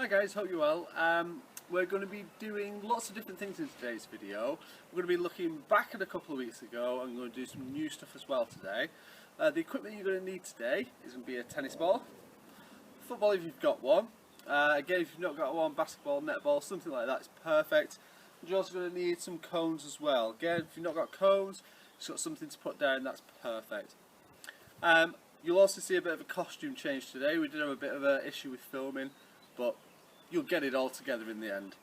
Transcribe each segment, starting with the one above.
Hi guys, hope you're well. We're going to be doing lots of different things in today's video. We're going to be looking back at a couple of weeks ago and going to do some new stuff as well today. The equipment you're going to need today is going to be a tennis ball, football if you've got one, again if you've not got one, basketball, netball, something like that is perfect. You're also going to need some cones as well. Again, if you've not got cones, you've got something to put down, that's perfect. You'll also see a bit of a costume change today. We did have a bit of an issue with filming, but you'll get it all together in the end.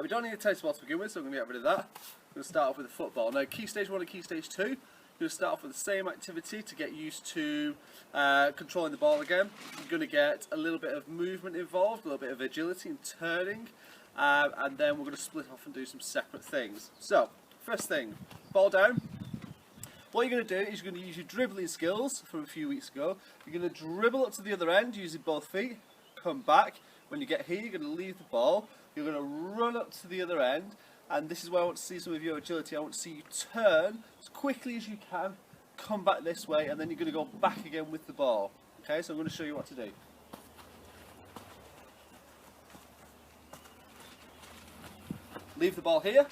We don't need a tennis ball to begin with, so I'm going to get rid of that. I'm going to start off with the football. Now, key stage 1 and key stage 2, you're going to start off with the same activity to get used to controlling the ball again. You're going to get a little bit of movement involved, a little bit of agility and turning, and then we're going to split off and do some separate things. So, first thing, ball down. What you're going to do is you're going to use your dribbling skills from a few weeks ago. You're going to dribble up to the other end using both feet, come back. When you get here, you're going to leave the ball. You're going to run up to the other end, and this is where I want to see some of your agility. I want to see you turn as quickly as you can, come back this way, and then you're going to go back again with the ball. Okay, so I'm going to show you what to do. Leave the ball here.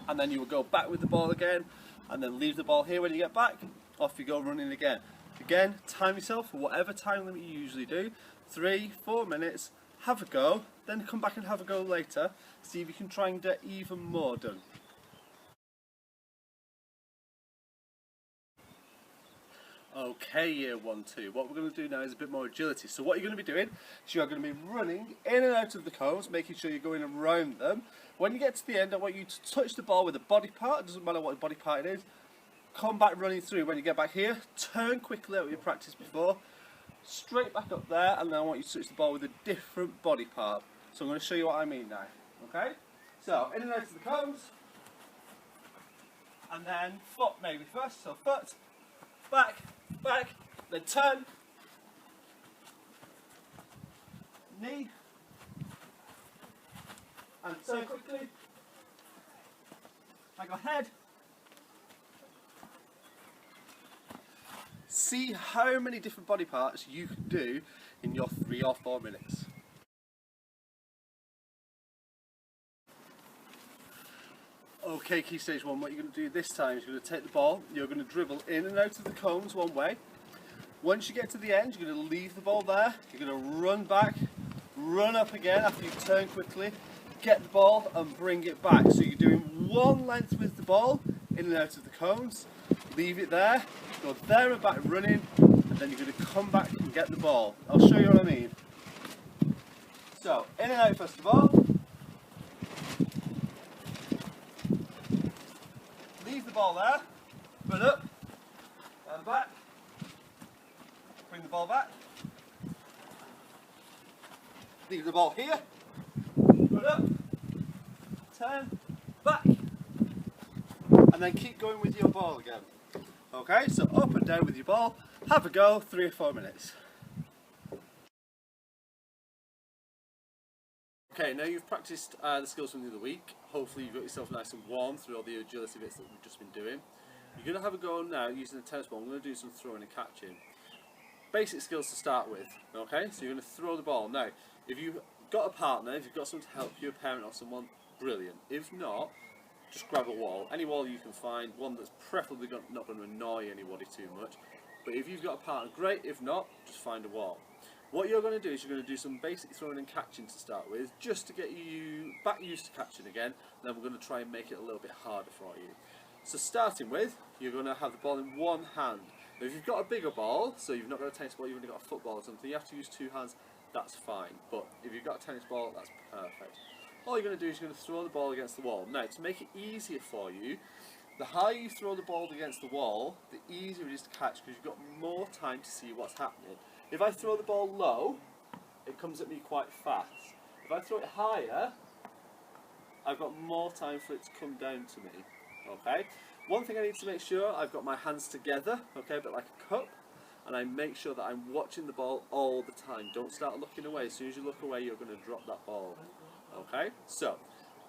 And then you will go back with the ball again, and then leave the ball here. When you get back, off you go running again. Again, time yourself for whatever time limit you usually do, 3-4 minutes, have a go, then come back and have a go later, see if you can try and get even more done. Okay, year 1-2, what we're going to do now is a bit more agility. So what you're going to be doing is you are going to be running in and out of the cones, making sure you're going around them. When you get to the end, I want you to touch the ball with a body part. It doesn't matter what body part it is. Come back running through. When you get back here, turn quickly out what you practiced before, straight back up there, and then I want you to touch the ball with a different body part. So I'm going to show you what I mean now. Okay? So, in and out of the cones, and then foot maybe first. So foot, back, back, then turn, knee, and turn quickly, like a head. See how many different body parts you can do in your 3 or 4 minutes. Okay, key stage 1, what you're going to do this time is you're going to take the ball, you're going to dribble in and out of the cones one way. Once you get to the end, you're going to leave the ball there, you're going to run back, run up again after you turn quickly, get the ball and bring it back. So you're doing one length with the ball, in and out of the cones, leave it there, go there and back running, and then you're going to come back and get the ball. I'll show you what I mean. So, in and out first of all. Leave the ball there, run up, and back, bring the ball back, leave the ball here, run up, turn, back, and then keep going with your ball again. Okay, so up and down with your ball, have a go, 3 or 4 minutes. Okay, now you've practiced the skills from the other week. Hopefully you've got yourself nice and warm through all the agility bits that we've just been doing. You're going to have a go now using the tennis ball. I'm going to do some throwing and catching. Basic skills to start with, okay? So you're going to throw the ball. Now, if you've got a partner, if you've got someone to help you, a parent or someone, brilliant. If not, just grab a wall, any wall you can find, one that's preferably not going to annoy anybody too much. But if you've got a partner, great. If not, just find a wall. What you're going to do is you're going to do some basic throwing and catching to start with, just to get you back used to catching again, and then we're going to try and make it a little bit harder for you. So starting with, you're going to have the ball in one hand. Now if you've got a bigger ball, so you've not got a tennis ball, you've only got a football or something, you have to use 2 hands, that's fine. But if you've got a tennis ball, that's perfect. All you're going to do is you're going to throw the ball against the wall. Now, to make it easier for you, the higher you throw the ball against the wall, the easier it is to catch because you've got more time to see what's happening. If I throw the ball low, it comes at me quite fast. If I throw it higher, I've got more time for it to come down to me. Okay? One thing I need to make sure, I've got my hands together, okay, a bit like a cup, and I make sure that I'm watching the ball all the time. Don't start looking away. As soon as you look away, you're going to drop that ball. Okay, so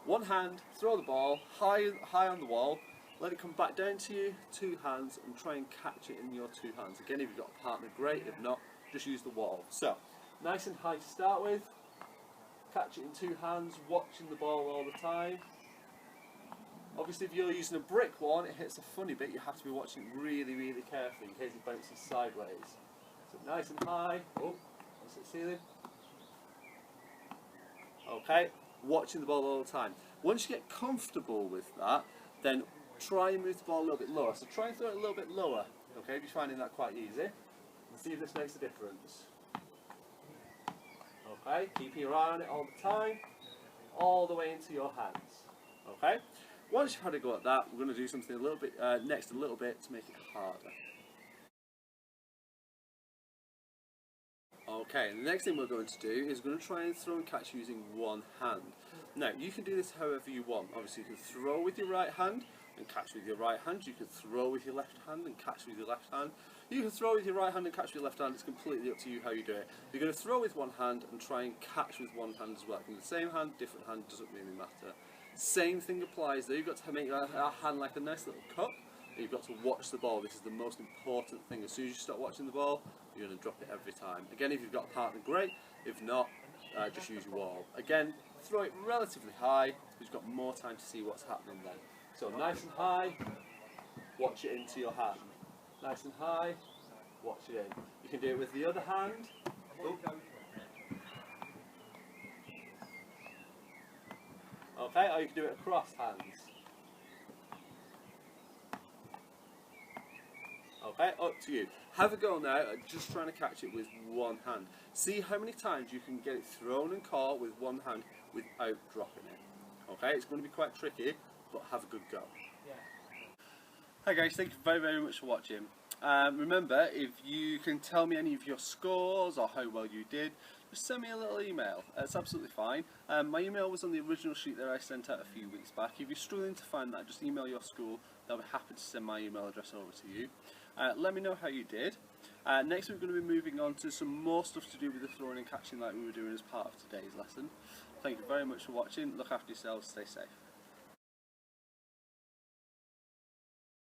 one hand, throw the ball high on the wall, let it come back down to you, 2 hands, and try and catch it in your 2 hands. Again, if you've got a partner, great. If not, just use the wall. So, nice and high to start with, catch it in two hands, watching the ball all the time. Obviously if you're using a brick one, it hits a funny bit, you have to be watching it really, really carefully in case it bounces sideways. So nice and high, oh, that's the ceiling. Okay, watching the ball all the time. Once you get comfortable with that, then try and move the ball a little bit lower. So try and throw it a little bit lower, okay, if you're finding that quite easy. And see if this makes a difference. Okay, keep your eye on it all the time, all the way into your hands. Okay, once you've had a go at that, we're going to do something a little bit next, a little bit to make it harder. Okay, and the next thing we're going to do is we're going to try and throw and catch using one hand. Now, you can do this however you want. Obviously, you can throw with your right hand and catch with your right hand. You can throw with your left hand and catch with your left hand. You can throw with your right hand and catch with your left hand. It's completely up to you how you do it. You're going to throw with one hand and try and catch with one hand as well. From the same hand, different hand, doesn't really matter. Same thing applies though. You've got to make your hand like a nice little cup. You've got to watch the ball. This is the most important thing. As soon as you start watching the ball, you're going to drop it every time. Again, if you've got a partner, great. If not, just use your wall. Again, throw it relatively high, so you've got more time to see what's happening then. So nice and high, watch it into your hand. Nice and high, watch it in. You can do it with the other hand. Oh. Okay, or you can do it across hands. Okay, up to you. Have a go now at just trying to catch it with one hand. See how many times you can get it thrown and caught with one hand without dropping it. Okay, it's going to be quite tricky, but have a good go. Hi guys, thank you very much for watching. Remember, if you can tell me any of your scores or how well you did, just send me a little email. It's absolutely fine. My email was on the original sheet that I sent out a few weeks back. If you're struggling to find that, just email your school. They'll be happy to send my email address over to you. Let me know how you did. Next we're going to be moving on to some more stuff to do with the throwing and catching like we were doing as part of today's lesson. Thank you very much for watching. Look after yourselves, stay safe.